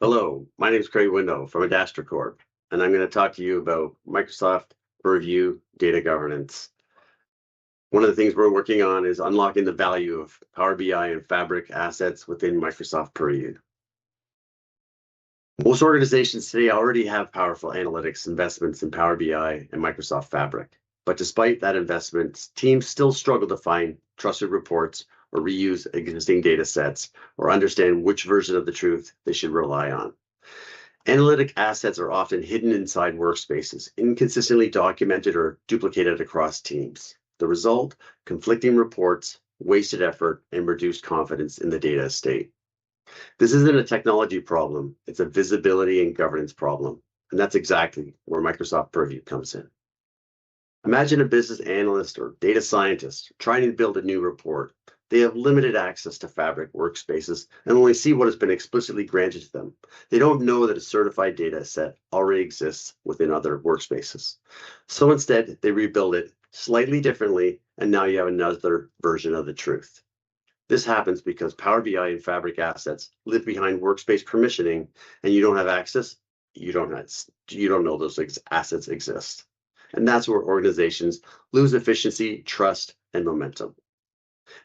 Hello, my name is Craig Wyndowe from Adastra Corp, and I'm going to talk to you about Microsoft Purview data governance. One of the things we're working on is unlocking the value of Power BI and Fabric assets within Microsoft Purview. Most organizations today already have powerful analytics investments in Power BI and Microsoft Fabric. But despite that investment, teams still struggle to find trusted reports or reuse existing data sets or understand which version of the truth they should rely on. Analytic assets are often hidden inside workspaces, inconsistently documented or duplicated across teams. The result, conflicting reports, wasted effort, and reduced confidence in the data estate. This isn't a technology problem, it's a visibility and governance problem. And that's exactly where Microsoft Purview comes in. Imagine a business analyst or data scientist trying to build a new report. They have limited access to Fabric workspaces and only see what has been explicitly granted to them. They don't know that a certified data set already exists within other workspaces. So instead, they rebuild it slightly differently, and now you have another version of the truth. This happens because Power BI and Fabric assets live behind workspace permissioning, and you don't have access. You don't know those assets exist. And that's where organizations lose efficiency, trust, and momentum.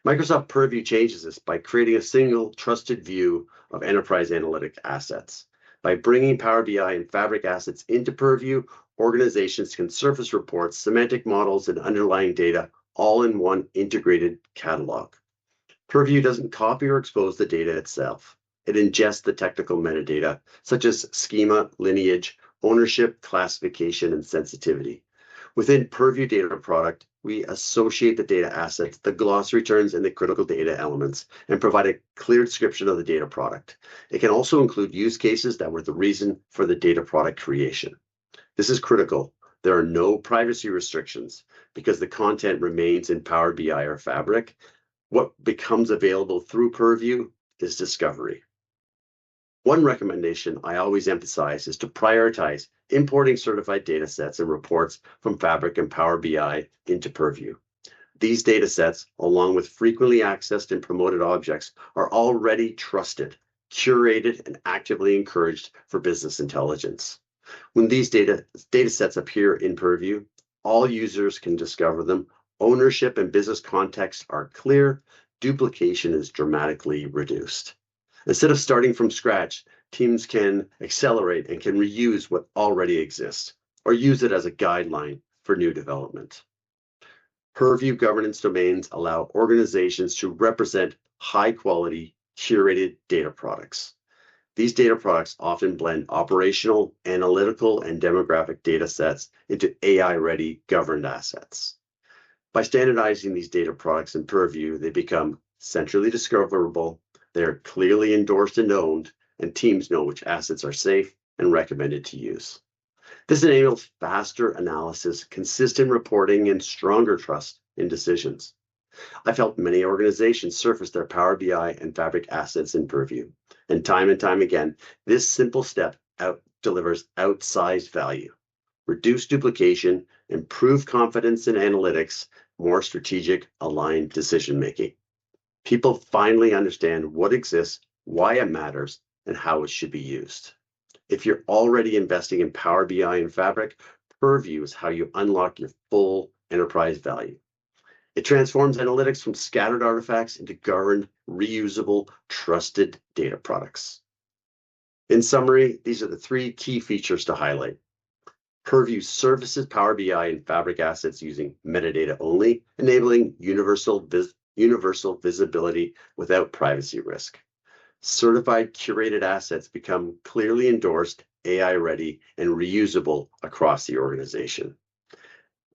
Microsoft Purview changes this by creating a single trusted view of enterprise analytic assets. By bringing Power BI and Fabric assets into Purview, organizations can surface reports, semantic models, and underlying data all in one integrated catalog. Purview doesn't copy or expose the data itself. It ingests the technical metadata, such as schema, lineage, ownership, classification, and sensitivity. Within Purview data product, we associate the data assets, the glossary terms, and the critical data elements, and provide a clear description of the data product. It can also include use cases that were the reason for the data product creation. This is critical. There are no privacy restrictions because the content remains in Power BI or Fabric. What becomes available through Purview is discovery. One recommendation I always emphasize is to prioritize importing certified data sets and reports from Fabric and Power BI into Purview. These data sets, along with frequently accessed and promoted objects, are already trusted, curated, and actively encouraged for business intelligence. When these data sets appear in Purview, all users can discover them. Ownership and business context are clear. Duplication is dramatically reduced. Instead of starting from scratch, teams can accelerate and can reuse what already exists or use it as a guideline for new development. Purview governance domains allow organizations to represent high-quality, curated data products. These data products often blend operational, analytical, and demographic data sets into AI-ready governed assets. By standardizing these data products in Purview, they become centrally discoverable. They're clearly endorsed and owned, and teams know which assets are safe and recommended to use. This enables faster analysis, consistent reporting, and stronger trust in decisions. I've helped many organizations surface their Power BI and Fabric assets in Purview, and time again, this simple step delivers outsized value. Reduce duplication, improve confidence in analytics, more strategic, aligned decision-making. People finally understand what exists, why it matters, and how it should be used. If you're already investing in Power BI and Fabric, Purview is how you unlock your full enterprise value. It transforms analytics from scattered artifacts into governed, reusable, trusted data products. In summary, these are the three key features to highlight. Purview services Power BI and Fabric assets using metadata only, enabling universal visibility without privacy risk. Certified curated assets become clearly endorsed, AI-ready, and reusable across the organization.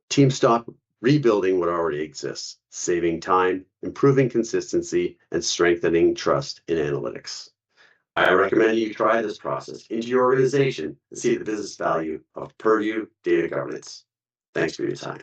Teams stop rebuilding what already exists, saving time, improving consistency, and strengthening trust in analytics. I recommend you try this process into your organization and see the business value of Purview data governance. Thanks for your time.